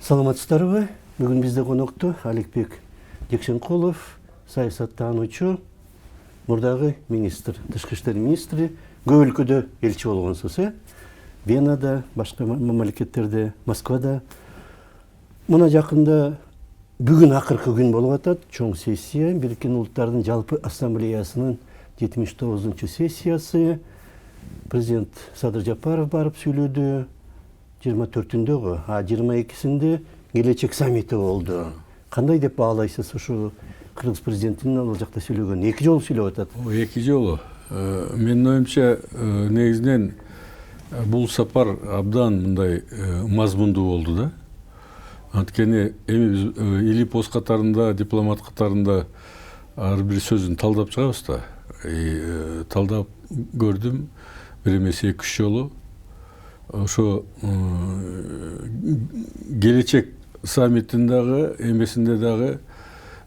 Саламатсыздарбы? Бүгүн бизде конокто Аликбек Жекшенкулов, саясаттануучу, мурдагы министр, тышкы иштер министри, көп өлкөдө элчи болгонсуз, Венада, башка мамлекеттерде, Москвада. Мына жакында бүгүн акыркы күн болуп атат, чоң сессия, Бириккен Улуттардын жалпы ассамблеясынын 79-чу сессиясы. Президент Садыр Жапаров барып сүйлөдү. 24-түндө го, а 22-синде келечек саммити болду. Кандай деп баалайсыз ушу Кыргыз президентинин ал жакта сүйлөгөн? 2 жолу сүйлөп атат. 2 жолу. Менин оюмча, негизинен бул сапар абдан мындай мазмундуу болду да. Анткени эми или пост катарында, дипломат катарында ар бир сөзүн талдап чыгабыз да. Талдап көрдүм, бир эмес 2-3 жолу. Ошо келечек саммитин дагы, эмесинде дагы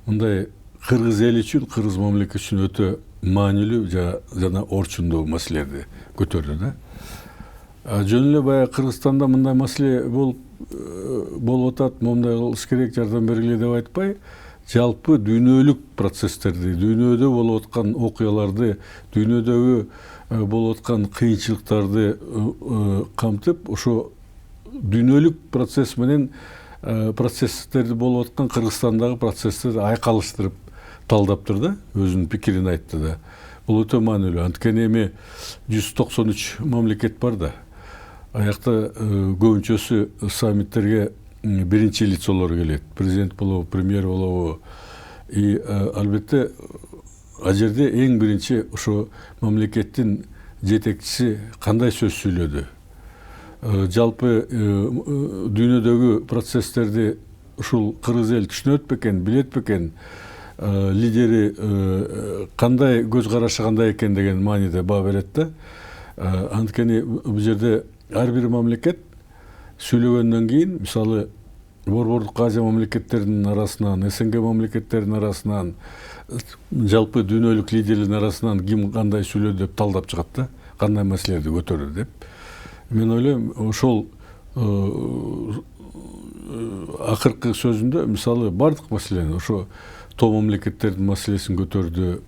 мындай кыргыз эли үчүн, кыргыз мамлекети үчүн өтө маанилүү жана орчундуу маселелерди көтөрдү да. Жөн эле баягы Кыргызстанда мындай маселе болуп атат, момундай кылыш керек, жардам бергиле деп айтпай, жалпы дүйнөлүк процесстерди, дүйнөдө болуп аткан окуяларды, дүйнөдөгү болуп аткан кыйынчылыктарды камтып, ошо дүйнөлүк процесс менен процесстерди болуп аткан Кыргызстандагы процесстерди айкалыштырып талдаптыр да, өзүнүн пикирин айтты да. Бул өтө маанилүү. Анткени эми 193 мамлекет бар да. Аякта көбүнчөсү саммиттерге биринчи лицолор келет. Президент болобу, премьер болобу. Албетте ал жерде эң биринчи ошо мамлекеттин жетекчиси кандай сөз сүйлөдү. Жалпы дүйнөдөгү процесстерди ушул кыргыз эл түшүнөт бекен, билет бекен, лидери кандай көз карашы кандай экен деген мааниде баа берет да. Анткени бул жерде ар бир мамлекет сүйлөгөндөн кийин, мисалы Борбордук Азия мамлекеттеринин арасынан, СНГ мамлекеттеринин арасынан, жалпы дүйнөлүк лидерлердин арасынан ким кандай сүйлөдү деп талдап чыгат да, кандай маселелерди көтөрдү деп. Мен ойлойм, ошол акыркы сөзүндө мисалы бардык маселени, ошо тоо мамлекеттердин маселесин көтөрдү,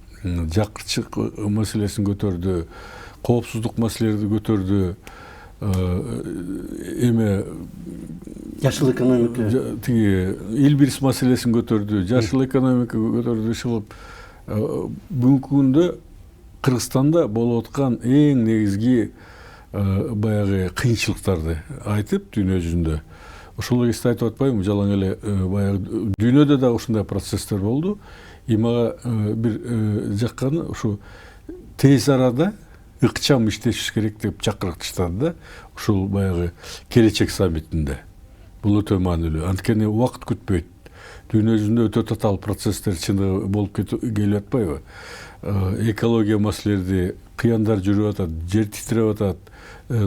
жакырчык маселесин көтөрдү, коопсуздук маселелерди көтөрдү, эме Жашыл экономика, ил бирис маселесин көтөрдү, жашыл экономика көтөрдү. Ушул бүгүнкү күндө Кыргызстанда болуп аткан эң негизги баягы кыйынчылыктарды айтып, дүйнө жүзүндө ошол кезде айтып атпаймынбы, жалаң эле баягы дүйнөдө да ушундай процесстер болду. Мага бир жакканы ушу тез арада ыкчам иштешибиз керек деп чакырыкташты да, ушул баягы келечек саммитинде. Бул өтө маанилүү. Анткени убакыт күтпөйт. Дүйнө жүзүндө өтө татаал процесстер чындыгы болуп келип атпайбы? Экология маселелери, кыяндар жүрүп атат, жер титиреп атат,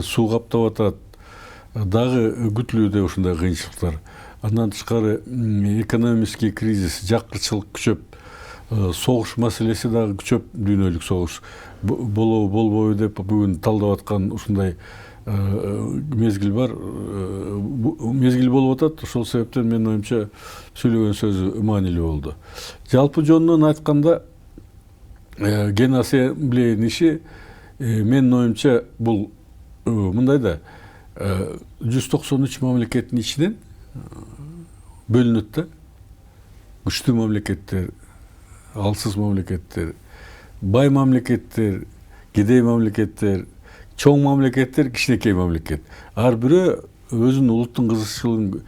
суу каптап атат. Дагы күтүлүүдө ушундай кыйынчылыктар. Андан тышкары экономический кризис, жакырчылык күчөп, согуш маселеси дагы күчөп, дүйнөлүк согуш болобу болбойбу деп бүгүн талдап аткан ушундай мезгил бар, мезгил болуп атат. Ошол себептен менин оюмча сүйлөгөн сөзү маанилүү болду. Жалпы жонунан айтканда, Ген ассамблеянын иши менин оюмча бул мындай да, 193 мамлекеттин ичинен бөлүнөт да. Күчтүү мамлекеттер, алсыз мамлекеттер, бай мамлекеттер, кедей мамлекеттер, чоң мамлекеттер, кичинекей мамлекет. Ар бирөө өзүнүн улуттун кызыкчылыгын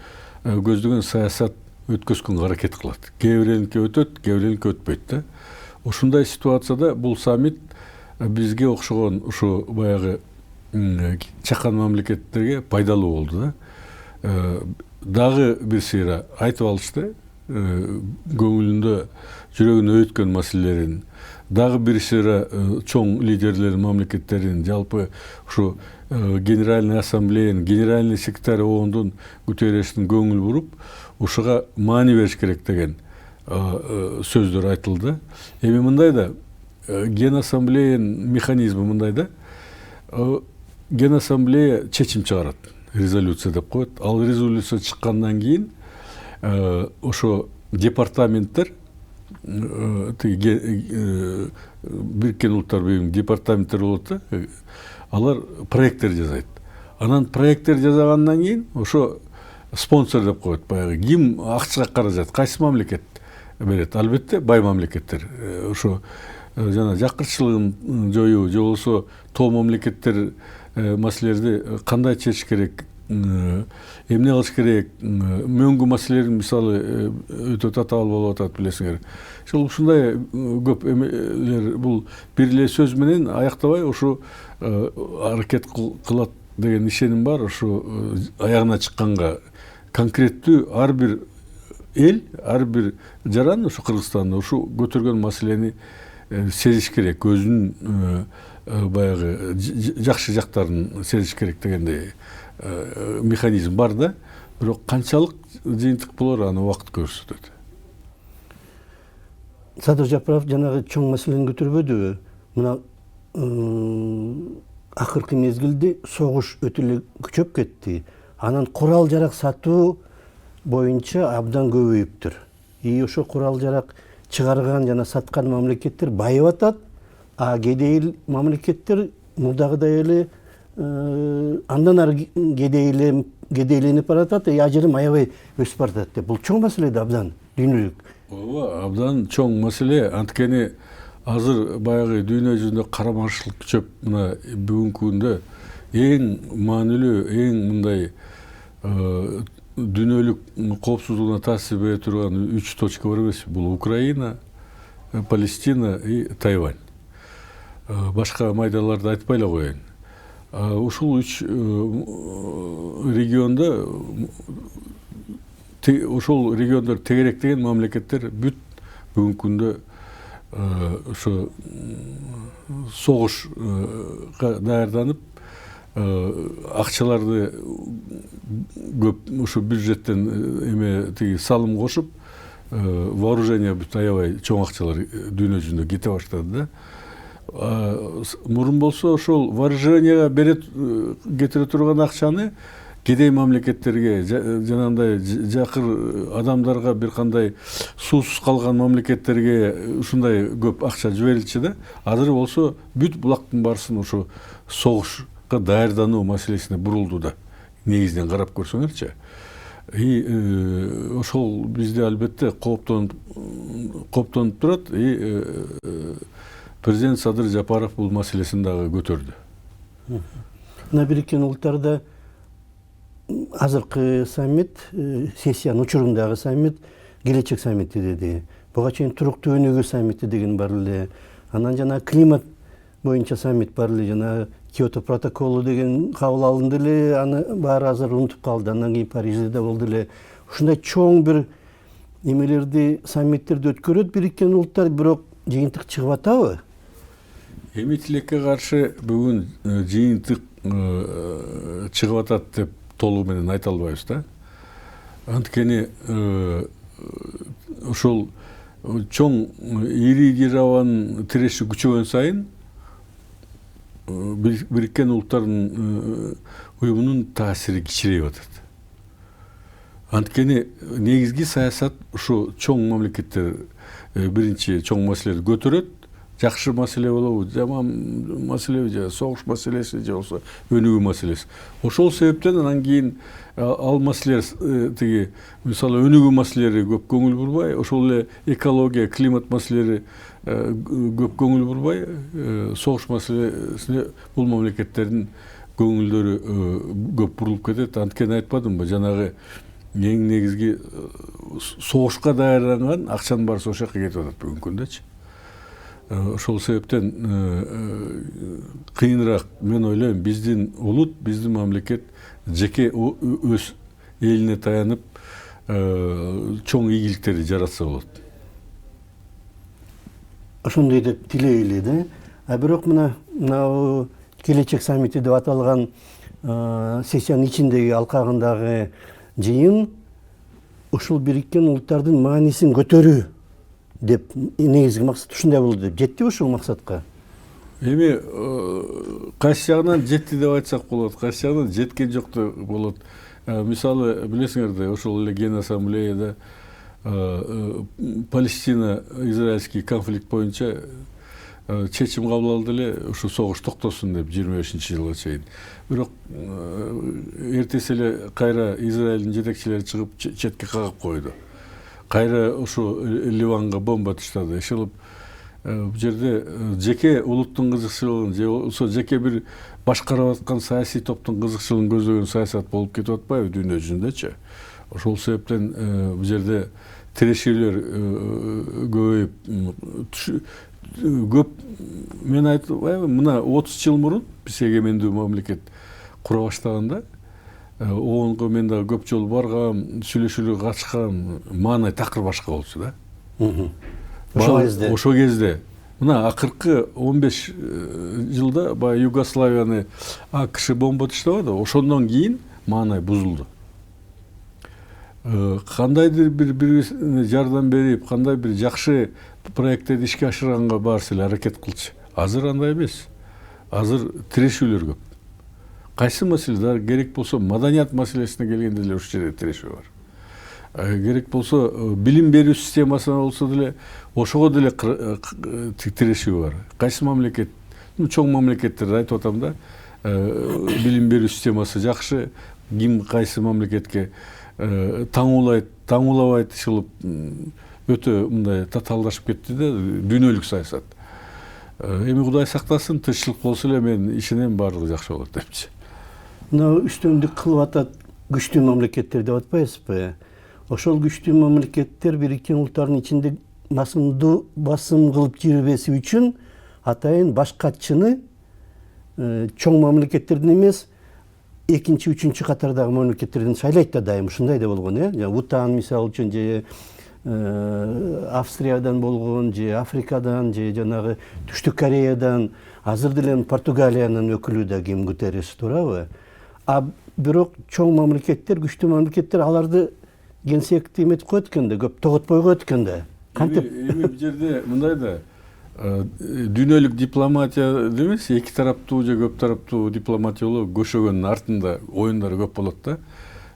көздөгөн саясат өткөзгөнгө аракет кылат. Кээ бириники өтөт, кээ бириники өтпөйт да. Ушундай ситуацияда бул саммит бизге окшогон ушу баягы чакан мамлекеттерге пайдалуу болду да. Дагы бир сыйра айтып алышты, көңүлүндө жүрөгүнө өткөн маселелерин, дагы бир сыйра чоң лидерлер мамлекеттерин, жалпы ушу Генеральный ассамблеянын, генеральный секретарь ООНдун Гутерриштин көңүл буруп, ушуга маани бериш керек деген сөздөр айтылды. Эми мындай да, Ген ассамблеянын механизми мындай да, Ген ассамблея чечим чыгарат. резолюция деп коет. Ал резолюция чыккандан кийин ошо департаменттер Бириккен Улуттар Уюмунун департаменттери болот да, алар проекттер жасайт. Анан проекттер жасагандан кийин ошо спонсор деп коет. Баягы ким акчага каражат, кайсы мамлекет берет? Албетте бай мамлекеттер. Ошо жана жакырчылыгын жоюу же болбосо тоо мамлекеттер маселелерди кандай чечиш керек, эмне кылыш керек, мөңгү маселелер мисалы өтө татаал болуп атат, билесиңер. Ушундай көп эмелер бул бир эле сөз менен аяктабай ушу аракет кылат деген ишеним бар. Ушу аягына чыкканга конкреттүү ар бир эл, ар бир жаран ушу Кыргызстанда ушу көтөргөн маселени сезиш керек, өзүнүн баягы жакшы жактарын сезиш керек дегендей механизм бар да. Бирок канчалык жыйынтык болор, аны убакыт көрсөтөт. Садыр Жапаров жанагы чоң маселени көтөрбөдүбү? Мына акыркы мезгилде согуш өтө эле күчөп кетти. Анан курал жарак сатуу боюнча абдан көбөйүптүр. Ошо курал жарак чыгарган жана саткан мамлекеттер байып атат, а кедей мамлекеттер мурдагыдай эле андан ары кедейленип баратат, ажырым аябай өсүп баратат деп. Бул чоң маселе да, абдан дүйнөлүк. Ооба, абдан чоң маселе. Анткени азыр баягы дүйнө жүзүндө карамарчылык күчөп, мына бүгүнкү күндө эң маанилүү, эң мындай дүйнөлүк коопсуздугуна таасир бере турган 3 точка бар эмеспи? Бул Украина, Палестина и Тайвань. Башка майдаларды айтпай эле коеюн. Ушул 3 региондо, ошол региондор тегеректеген мамлекеттер бүт бүгүнкү күндө ошо согушка даярданып, акчаларды көп ушу бюджеттен тиги салым кошуп, вооружение бүт аябай чоң акчалар дүйнө жүзүндө кете баштады да. Мурун болсо ошол вооружениега кетире турган акчаны кедей мамлекеттерге, жанагындай жакыр адамдарга, бир кандай суусуз калган мамлекеттерге ушундай көп акча жиберилчү да. Азыр болсо бүт булактын баарысын ошо согушка даярдануу маселесине бурулду да. Негизинен карап көрсөңөрчү. Ошол бизде албетте кооптонуп турат. Президент Садыр Жапаров бул маселесин дагы көтөрдү. Мына Бириккен Улуттарда азыркы саммит, сессиянын учурундагы саммит, келечек саммити деди. Буга чейин туруктуу өнүгүү саммити деген бар эле. Анан жана климат боюнча саммит бар эле, жана Киото протоколу деген кабыл алынды эле, аны баары азыр унутуп калды. Андан кийин Парижде болду эле. Ушундай чоң бир эмелерди, саммиттерди өткөрөт Бириккен Улуттар, бирок жыйынтык чыгып атабы? Эми тилекке каршы бүгүн жыйынтык чыгып атат деп толугу менен айта албайбыз да. Анткени ошол чоң ири державанын тиреши күчөгөн сайын Бириккен Улуттардын уюмунун таасири кичирейип атат. Анткени негизги саясат ушу чоң мамлекеттер биринчи чоң маселелерди көтөрөт. Жакшы маселе болобу, жаман маселеби, же согуш маселеси, же болсо өнүгүү маселеси. Ошол себептен анан кийин ал маселелер тиги мисалы өнүгүү маселелери көп көңүл бурбай, ошол эле экология, климат маселелери көп көңүл бурбай, согуш маселесине бул мамлекеттердин көңүлдөрү көп бурулуп кетет. Анткени айтпадымбы, жанагы эң негизги согушка даярданган акчанын баары ошол жака кетип атат бүгүнкү күндөчү. Ошол себептен кыйыныраак, мен ойлойм, биздин улут, биздин мамлекет жеке өз элине таянып чоң ийгиликтерди жаратса болот. Ошондой деп тилейли да. Бирок мына келечек саммити деп аталган сессиянын ичиндеги алкагындагы жыйын ушул Бириккен Улуттардын маанисин көтөрүү деп негизги максат ушундай болду деп жетти ушул максатка? эми кайсы жагынан жетти деп айтсак болот, кайсы жагынан жеткен жок деп болот. Мисалы билесиңер да, ошол эле Ген ассамблеяда Палестина израильский конфликт боюнча чечим кабыл алды эле, ушу согуш токтосун деп 25-жылга чейин. Бирок эртеси эле кайра Израилдин жетекчилери чыгып четке кагып койду. Кайра ушу Ливанга бомба таштады. Ошол бул жерде жеке улуттун кызыкчылыгын же болбосо жеке бир башкарып аткан саясий топтун кызыкчылыгын көздөген саясат болуп кетип атпайбы дүйнө жүзүндөчү? Ошол себептен бул жерде тирешүүлөр көбөйүп көп, мен айтпайбы, мына 30 жыл мурун биз эгемендүү мамлекет кура баштаганда оонго мен да көп жолу баргам, сүйлөшүүлөргө катышкам, маанай такыр башка болчу да. Ошол кезде мына акыркы 15 жылда баягы Югославияны АКШ бомба таштабады, ошондон кийин маанай бузулду. Кандайдыр бири-бирине жардам берип, кандай бир жакшы проекттерди ишке ашырганга баарысы эле аракет кылчу. Азыр андай эмес. Азыр тирешүүлөр көп. Кайсы маселелер керек болсо, маданият маселесине келгенде деле ушул жерде тирешүү бар. Керек болсо, билим берүү системасына болсо деле ошого деле тирешүү бар. Кайсы мамлекет, чоң мамлекеттерди айтып атам да, билим берүү системасы жакшы, ким кайсы мамлекетке таңуулабайт ишилип өтө мындай татаалдашып кетти да, дүйнөлүк саясат. Эми Кудай сактасын, тынччылык болсо эле мен ишенем баардыгы жакшы болот депчи. Мына үстөмдүк кылып атат күчтүү мамлекеттер деп атпайсызбы? Ошол күчтүү мамлекеттер Бириккен Улуттардын ичинде басым кылып жүрбеси үчүн атайын башкачыны чоң мамлекеттердин эмес, экинчи, үчүнчү катардагы мамлекеттерден шайлайт да дайым. Ушундай да болгон, Бутан мисалы үчүн, же Австриядан болгон, же Африкадан, же жанагы Түштүк Кореядан, азыр деле Португалиянын өкүлү да Ким Гутерреш, туурабы? А бирок чоң мамлекеттер, күчтүү мамлекеттер аларды генсекти эметип коет экен да, көп тоготпой коет экен да. Кантип? Эми бул жерде мындай да, дүйнөлүк дипломатия демес, эки тараптуу же көп тараптуу дипломатия болуп көшөгөндүн артында оюндар көп болот да.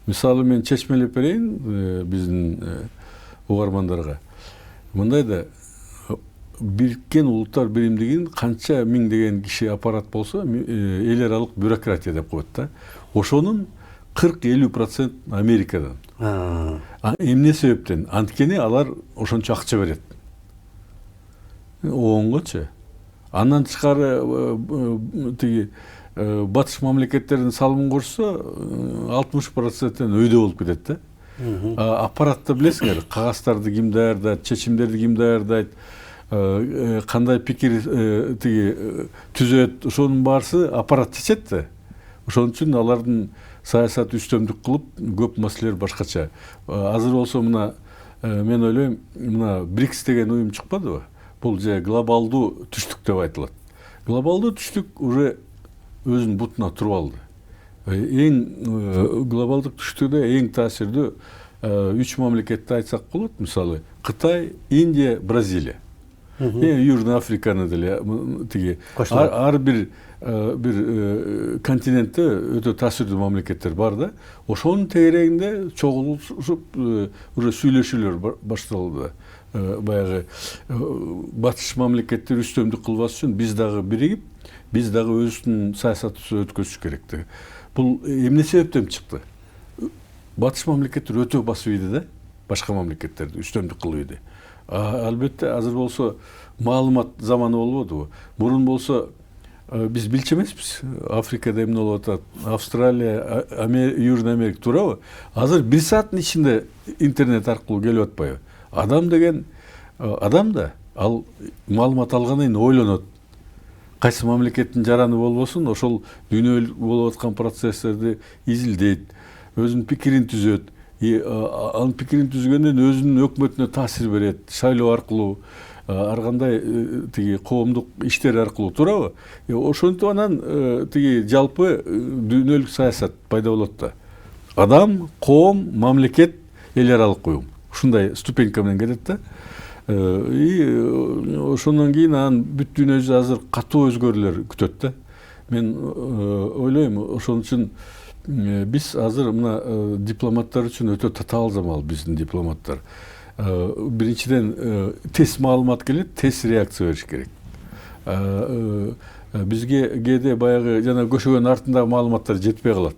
Мисалы мен чечмелеп берейин биздин угармандарга. Мындай да, Бириккен Улуттар Биримдигин канча миңдеген киши аппарат болсо, эл аралык бюрократия деп коет да. Ошонун 40-50% Америкадан. Эмне себептен? Анткени алар ошончо акча берет. Оңгочу. Андан тышкары тиги батыш мамлекеттердин салымын көрсө 60%-тен өйдө болуп кетет да. Аппаратты билесиңер, кагазтарды ким даярдайт, чечимдерди ким даярдайт, кандай пикир тиги түзөт, ошонун баарысы аппарат чечет да. Ошон үчүн алардын саясаты үстөмдүк кылып, көп маселелер башкача. Азыр болсо мына мен ойлойм, мына БРИКС деген уюм чыкпадыбы? Бул же глобалдуу түштүк деп айтылат. Глобалдуу түштүк уже өзүнүн бутуна туруп алды. Эң глобалдык түштүкдө эң таасирдүү 3 мамлекетти айтсак болот. Мисалы, Кытай, Индия, Бразилия. Южный Африканы деле тиги ар бир континентте өтө таасирдүү мамлекеттер бар да. Ошонун тегерегинде чогулушуп уже сүйлөшүүлөр башталды. Баягы батыш мамлекеттер үстөмдүк кылбас үчүн биз дагы биригип, биз дагы өзүбүздүн саясатыбызды өткөзүш керек. Бул эмне себептен чыкты? Батыш мамлекеттер өтө басып ийди да, башка мамлекеттерди үстөмдүк кылып ийди. Албетте азыр болсо маалымат заманы болбодубу? Мурун болсо биз билчү эмеспиз. Африкада эмне болуп атат, Австралия, Южный Америка, туурабы? Азыр 1 сааттын ичинде интернет аркылуу келип атпайбы? Адам деген адам да, ал маалымат алгандан кийин ойлонот. Кайсы мамлекеттин жараны болбосун, ошол дүйнөлүк болуп аткан процесстерди изилдейт, өзүнүн пикирин түзөт. Анын пикирин түзгөндөн өзүнүн өкмөтүнө таасир берет, шайлоо аркылуу, ар кандай тиги коомдук иштер аркылуу, туурабы? Ошентип анан тиги жалпы дүйнөлүк саясат пайда болот да. Адам, коом, мамлекет, эл аралык уюм. Ушундай ступенька менен кетет да. Ошондон кийин анан бүт дүйнө жүзү азыр катуу өзгөрүүлөр күтөт да. Мен ойлойм, ошон үчүн биз азыр мына дипломаттар үчүн өтө татаал замал биздин дипломаттар. Биринчиден тез маалымат келет, тез реакция бериш керек. Бизге кээде баягы жана көшөгөн артындагы маалыматтар жетпей калат.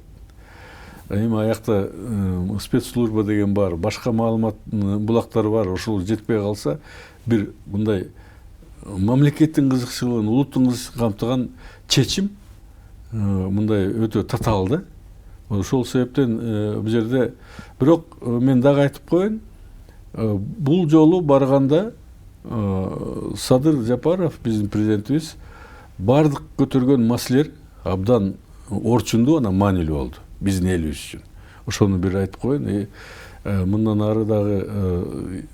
Эми аякта спецслужба деген бар, башка маалымат булактары бар, ошол жетпей калса, бир мындай мамлекеттин кызыкчылыгын, улуттун кызыкчылыгын камтыган чечим мындай өтө татаал да. Ошол себептен бул жерде бирок мен дагы айтып коеюн, бул жолу барганда Садыр Жапаров, биздин президентибиз, бардык көтөргөн маселелер абдан орчундуу, анан маанилүү болду биздин элибиз үчүн. Ошону бир айтып коеюн. Мындан ары дагы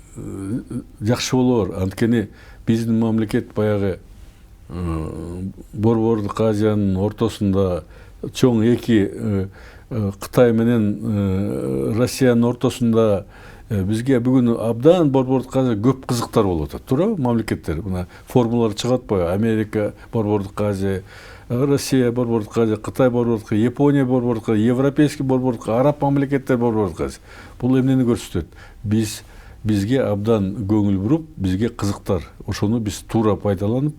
жакшы болор. Анткени биздин мамлекет баягы Борбордук Азиянын ортосунда чоң эки Кытай менен Россиянын ортосунда бизге бүгүн абдан Борбордук Азия көп кызыктар болуп атат. Туурабы? Мамлекеттер мына формулалар чыгат атпайбы? Америка, Борбордук Азия, Россия, Борбордук Азия, Кытай, Борбордук Азия, Япония, Борбордук Азия, Европейский Борбордук Азия, Араб мамлекеттер, Борбордук Азия. Бул эмнени көрсөтөт? Бизге абдан көңүл буруп, бизге кызыктар. Ошону биз туура пайдаланып,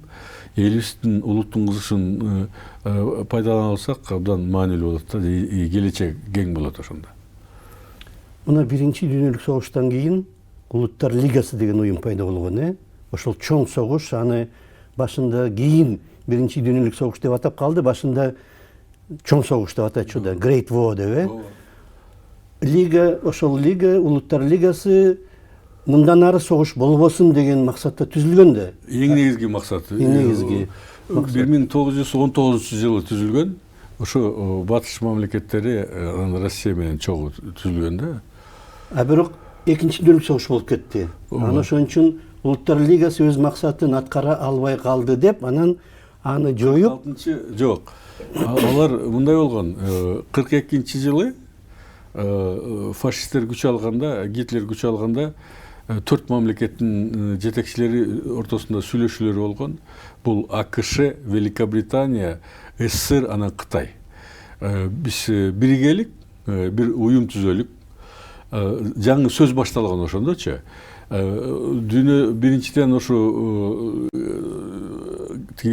элибиздин улуттун кызыгын пайдалана алсак, абдан маанилүү болот да, келечек кең болот ошондо. Мына биринчи дүйнөлүк согуштан кийин Улуттар Лигасы деген уюм пайда болгон, Ошол чоң согуш, аны башында кийин биринчи дүйнөлүк согуш деп атап калды, башында чоң согуш деп атачу да, Great War деп, Лига, ошол Лига, Улуттар Лигасы мындан ары согуш болбосун деген максатта түзүлгөн да. Эң негизги максаты. 1919-жылы түзүлгөн. Ошо батыш мамлекеттери Россия менен чогуу түзүлгөн да. Бирок экинчи дүйнөлүк согуш болуп кетти. Анан ошон үчүн Улуттар Лигасы өз максатын аткара албай калды деп, анан аны жоюп, жок. Алар мындай болгон, 42-жылы фашисттер күч алганда, Гитлер күч алганда, 4 мамлекеттин жетекчилери ортосунда сүйлөшүүлөр болгон. Бул АКШ, Великобритания, СССР, анан Кытай. Биз биригелик, бир уюм түзөлүк. Жаңы сөз башталган ошондочу. Дүйнө биринчиден ошо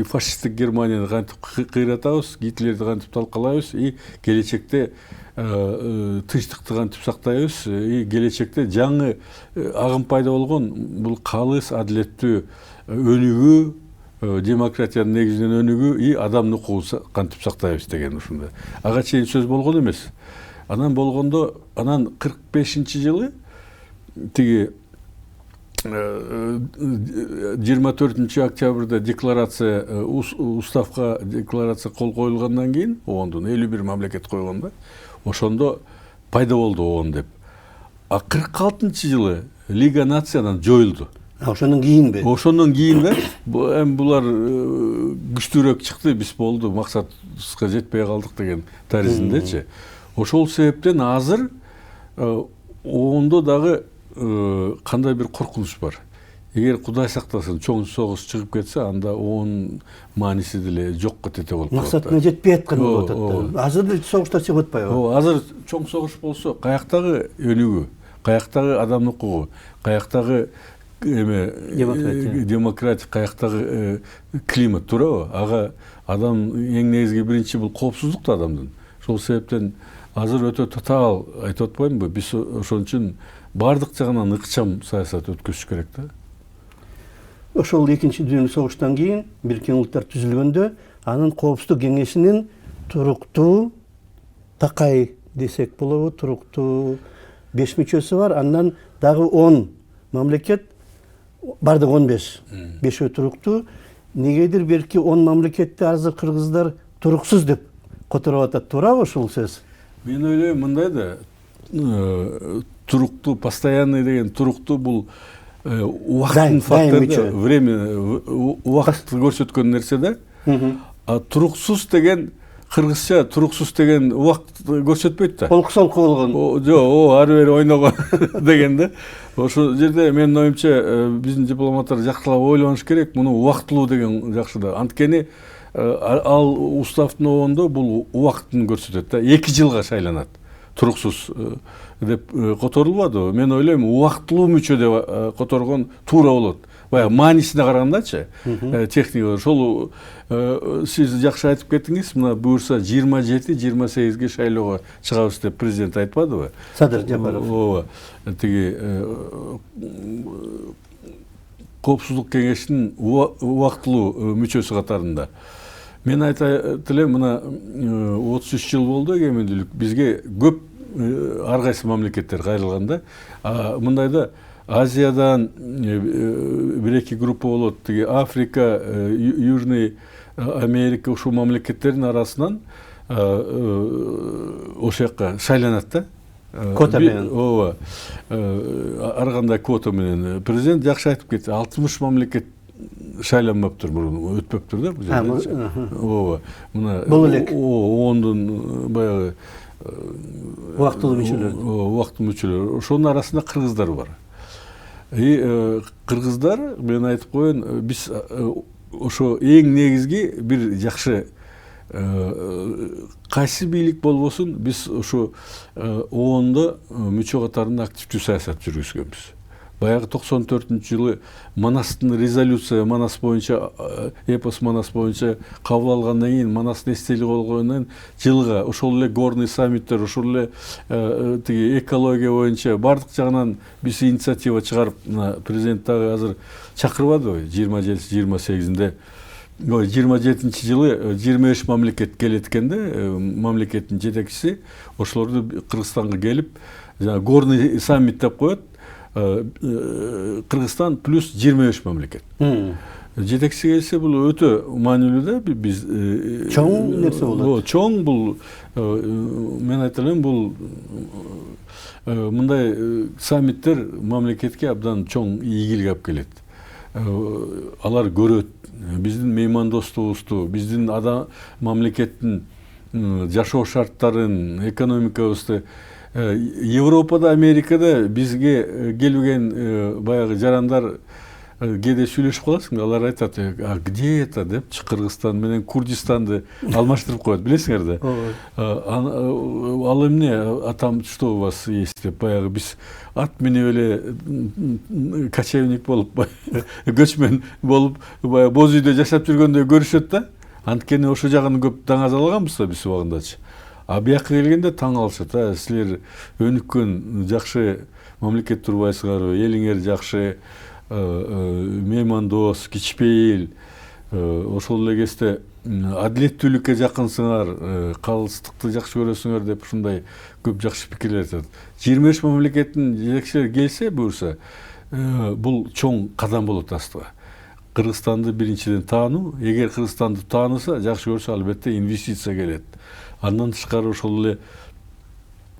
фашисттик Германияны кантип кыйратабыз, Гитлерди кантип талкалайбыз, келечекте тынчтыкты кантип сактайбыз, келечекте жаңы агым пайда болгон бул калыс, адилеттүү өнүгүү, демократиянын негизинен өнүгүү, адамдын укугун кантип сактайбыз деген ушундай. Ага чейин сөз болгон эмес. Анан болгондо, анан 45-жылы тиги 24 октябрда декларация, уставка декларация кол коюлгандан кийин, ООНдун 51 мамлекет койгон да, ошондо пайда болду ООН деп. 46-жылы Лига нациянан жоюлду. Ошондон кийинби? Ошондон кийин да, эми булар күчтүүрөөк чыкты, биз болду, максатыбызга жетпей калдык деген таризиндечи. Ошол себептен азыр ООНдо дагы кандай бир коркунуч бар. Эгер Кудай сактасын, чоң согуш чыгып кетсе, анда ООН мааниси деле жокко тете болуп калат. Максатына жетпей аткан болуп атат. Азыр согуштар чыгып атпайбы? Азыр чоң согуш болсо, каяктагы өнүгүү, каяктагы адамдын укугу, каяктагы демократия, каяктагы климат, туурабы? Ага адам эң негизги биринчи бул коопсуздук да адамдын. Ошол себептен азыр өтө татаал айтып атпаймынбы? Биз ошон үчүн бардык жагынан ыкчам саясат өткөзүш керек да. Ошол экинчи дүйнөлүк согуштан кийин Бириккен Улуттар түзүлгөндө, анын коопсуздук кеңешинин туруктуу, такай десек болобу, туруктуу 5 мүчөсү бар, андан дагы 10 мамлекет, бардык 15, 5 туруктуу. Негедир берки 10 мамлекетти азыр кыргыздар туруксуз деп которуп атат, туурабы ушул сөз? Мен ойлойм мындай да, туруктуу, постоянный деген туруктуу бул убакыттын фактору, время, убакыт көрсөткөн нерсе да. А туруксуз деген кыргызча туруксуз деген убакыт көрсөтпөйт да. Олкусолку болгон. Жок, ары бери ойногон деген да. Ошол жерде менин оюмча биздин дипломаттар жакшылап ойлонуш керек. Муну убактылуу деген жакшы да. Анткени ал уставдын обондо бул убакытын көрсөтөт да. 2 жылга шайланат. Туруксуз деп которулбады. Мен ойлойм, убактылуу мүчө деп которгон туура болот. Баягы маанисине карагандачы, техника. Ошол сиз жакшы айтып кеттиңиз, мына буюрса 27-28ге шайлоого чыгабыз деп президент айтпадыбы? Садыр Жапаров. Ооба. Тиги коопсуздук кеңешинин убактылуу мүчөсү катарында. Мен айтат элем, мына 33 жыл болду эгемендүүлүк. Бизге көп ар кайсы мамлекеттер кайрылганда, мындайда Азиядан bir-iki группа болот. Тиги Африка, Южный Америка ушул мамлекеттердин арасынан ошол жакка шайланат да. Кота менен. Ооба. Ар кандай квота менен. Президент жакшы айтып кетти. 60 мамлекет шайланмаптыр мурун, өтпөптүр да бул жерде. Ооба. Мына бул элек. Ондун баягы убактылуу мүчөлөр. Убактылуу мүчөлөр. Ошонун арасында кыргыздар бар. Кыргыздар, мен айтып коеюн, биз ошо эң негизги бир жакшы кайсы бийлик болбосун, биз ошо оондо мүчө катарында активдүү саясат жүргүзгөнбүз. Баягы 94-жылы Манастын резолюция, Манас боюнча, эпос Манас боюнча кабыл алгандан кийин, Манастын эстелиги болгондон жылга ошол эле горный саммиттер, ошол эле тиги экология боюнча бардык жагынан биз инициатива чыгарып, президент дагы азыр чакырбадыбы 27-28-инде. 27-жылы 25 мамлекет келет экен да, мамлекеттин жетекчиси ошолорду Кыргызстанга келип, горный саммит деп коет. Кыргызстан плюс 25 мамлекет. Жетекчиси келсе бул өтө маанилүү да. Биз чоң нерсе болот. Чоң бул, мен айталым, бул мындай саммиттер мамлекетке абдан чоң ийгилик алып келет. Алар көрөт биздин меймандостугубузду, биздин мамлекеттин жашоо шарттарын, экономикабызды. Европада, Америкада бизге келген баягы жарандар кээде сүйлөшүп каласың, алар айтат, где это деп, Кыргызстан менен Курдистанды алмаштырып коет, билесиңер да. Ал эмне, атам, что у вас есть деп, баягы биз ат минип эле кочевник болуп, көчмөн болуп, баягы боз үйдө жашап жүргөндөй көрүшөт да. Анткени ошол жагын көп даңазалаганбыз да биз убагындачы. Бияққа келгенде таң алышат, силер өнүккөн жакшы мамлекет турбайсыңарбы, элиңер жакшы, меймандос, кичпейил, ошол эле кезде адилеттүүлүккө жакынсыңар, калыстыкты жакшы көрөсүңөр деп ушундай көп жакшы пикирлер айтат. 25 мамлекеттин жетекчилери келсе буюрса, бул чоң кадам болот астыга. Кыргызстанды биринчиден таануу, эгер Кыргызстанды тааныса, жакшы көрсө албетте инвестиция келет. Андан тышкары ошол эле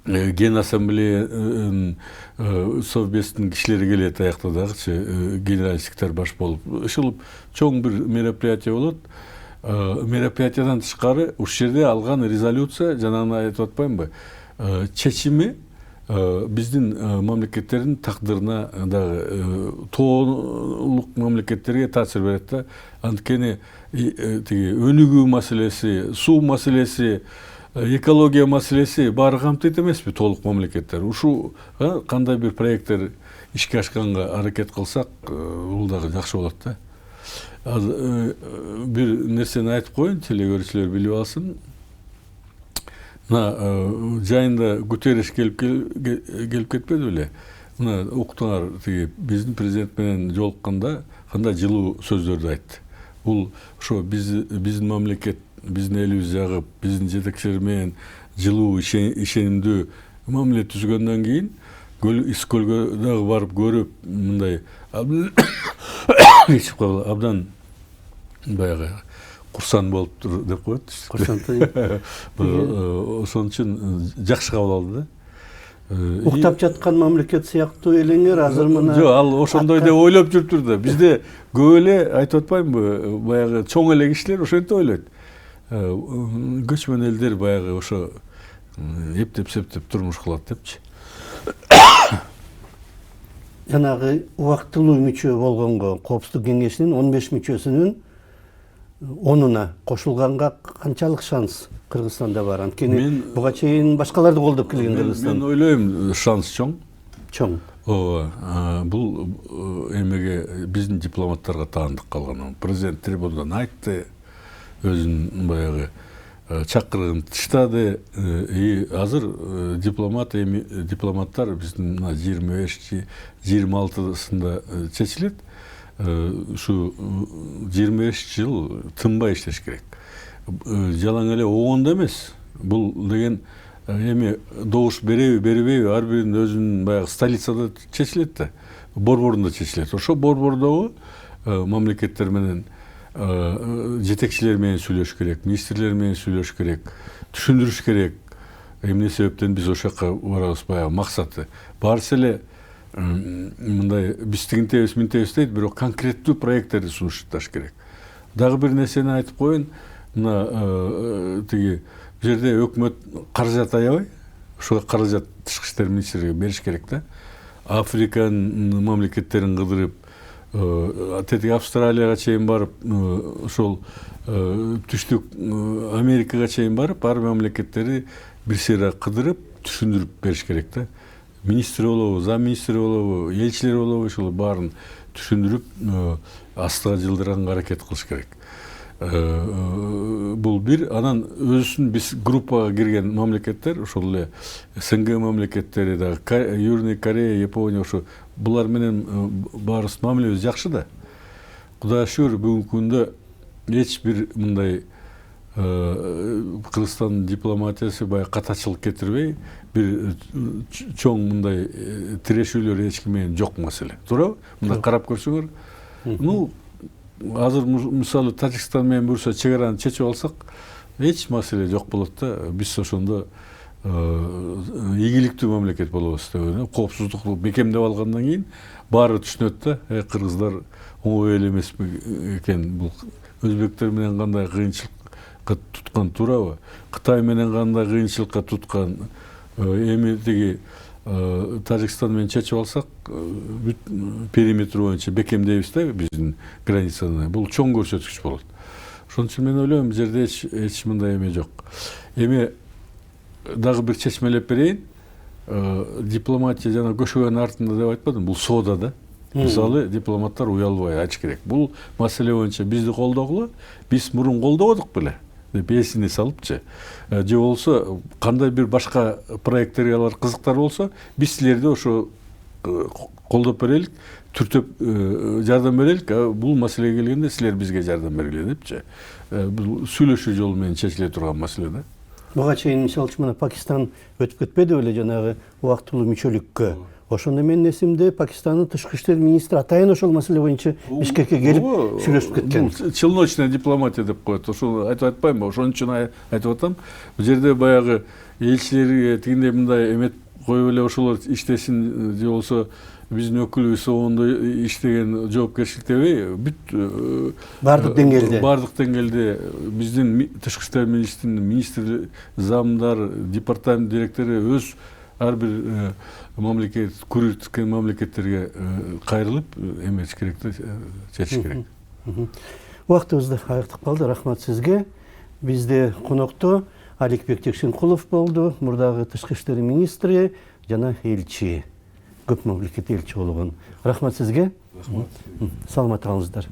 Ген ассамблея совбестин кишилери келет аякта дагычы, генеральный секретарь баш болуп. Ушул чоң бир мероприятие болот. Мероприятиядан тышкары ушул жерде алган резолюция, жанагы айтып атпаймынбы, чечими биздин мамлекеттердин тагдырына дагы тоолук мамлекеттерге таасир берет да. Анткени тиги өнүгүү маселеси, суу маселеси, экология маселеси баары камтыйт эмеспи толук мамлекеттер. Ушул кандай бир проекттер ишке ашканга аракет кылсак, бул дагы жакшы болот да. Бир нерсени айтып коеюн, телекөрүүчүлөр билип алсын. Мына жайында Гутерриш келип кетпеди беле? Мына уктуңар, тиги биздин президент менен жолукканда кандай жылуу сөздөрдү айтты. Бул ошо биздин мамлекет, биздин элибиз жагып, биздин жетекчилер менен жылуу, ишенимдүү мамиле түзгөндөн кийин Искөлгө дагы барып көрүп, мындай абдан баягы курсан болуптур деп коет. Курсанты. Ошон үчүн жакшы кабыл алды да. Уктап жаткан мамлекет сыяктуу элеңер азыр мына. Жок, ал ошондой деп ойлоп жүрүптүр да. Бизде көп эле айтып атпаймынбы, баягы чоң эле кишилер ошентип ойлойт. көчмөн элдер баягы ошо эптеп септеп турмуш кылат депчи. Жанагы убактылуу мүчө болгонго Коопсуздук кеңешинин 15 мүчөсүнүн 10-уна кошулганга канчалык шанс Кыргызстанда бар? Анткени буга чейин башкаларды колдоп келген Кыргызстан. Мен ойлойм шанс чоң. Чоң. Ооба, бул эмеге биздин дипломаттарга таандык калган. Президент трибунадан айтты, өзүнүн баягы чакырыгын тыштады. Азыр дипломаттар биздин 25-26-сында чечилет. Ушу 25 жыл тынбай иштеш керек. Жалаң эле огондо эмес. Бул деген эми добуш береби, бербейби, ар биринин өзүнүн баягы столицада чечилет да, борборунда чечилет. Ошо борбордогу мамлекеттер менен жетекчилер менен сүйлөшүш керек, министрлер менен сүйлөшүш керек, түшүндүрүш керек. Эмне себептен биз ошол жака барабыз, баягы максаты. Барса эле мындай биз тигинтебиз, минтебиз дейт, бирок конкреттүү проекттерди сунушташ керек. Дагы бир нерсени айтып коеюн, мына тиги жерде өкмөт каражат аябай, ошого каражат тышкы иштер министрлиги бериш керек да. Африканын мамлекеттерин кыдырып, тетиги Австралияга чейин барып, ошол түштүк Америкага чейин барып, ар мамлекеттери бир сыйра кыдырып, түшүндүрүп бериш керек да. Министр болобу, зам министр болобу, элчилер болобу, ошол баарын түшүндүрүп, астыга жылдыранга аракет кылыш керек. Бул бир, анан өзүнүн биз группага кирген мамлекеттер, ошол эле СНГ мамлекеттери да, Южный Корея, Япония, ошо булар менен баарыбыз мамилебиз жакшы да. Кудайга шүгүр, бүгүнкү күндө эч бир мындай Кыргызстан дипломатиясы баягы катачылык кетирбей, бир чоң мындай тирешүүлөр эч ким менен жок маселе. Туурабы? Мында карап көрсөңөр, азыр мисалы Тажикстан менен буюрса чек-араны чечип алсак, эч маселе жок болот да. Биз ошондо ийгиликтүү мамлекет болобуз деп ойлойм. Коопсуздукту бекемдеп алгандан кийин баары түшүнөт да, кыргыздар оңой эл эмес экен, бул өзбектер менен кандай кыйынчылыкка туткан, туурабы? Кытай менен кандай кыйынчылыкка туткан, эми тиги Тажикстан менен чечип алсак, бүт периметр боюнча бекемдейбиз да биздин границаны. Бул чоң көрсөткүч болот. Ошон үчүн мен ойлойм, бул жерде эч мындай эме жок. Эми дагы бир чечмелеп берейин. Дипломатия жана көшөгөн артында деп айтпадым, бул соода да. Мисалы, дипломаттар уялбай айтыш керек. Бул маселе боюнча бизди колдогула, биз мурун колдободук беле деп эсине салыпчы. Же болсо кандай бир башка проекттерге алар кызыктар болсо, биз силерди ошо колдоп берелик, түртөп жардам берелик, бул маселеге келгенде силер бизге жардам бергиле депчи. Бул сүйлөшүү жолу менен чечиле турган маселе да. Буга чейин мисалы үчүн Пакистан өтүп кетпеди беле жанагы убактылуу мүчөлүккө. Ошондо менин эсимде Пакистандын тышкы иштер министри атайын ошол маселе боюнча Бишкекке келип сүйлөшүп кеткен. Челночная дипломатия деп коет. Ошол айтып атпаймынбы? Ошон үчүн айтып атам. Бул жерде баягы элчилерге тигиндей мындай эметип коюп эле ошолор иштесин, же болсо биздин өкүлүбүз оңдо иштеген жоопкерчиликтеби, бүт баардык деңгээлде биздин тышкы иштер министри, замдар, департамент директору өз ар бир мамлекет, көрүлткөн мамлекеттерге кайрылып эмес керек да, чечиш керек. Убактыбызды аяктап калды. Рахмат сизге. Бизде конокто Аликбек Жекшенкулов болду, мурдагы тышкы иштер министри жана элчи. Көп мамлекет элчи болгон. Рахмат сизге. Рахмат. Саламат калыңыздар.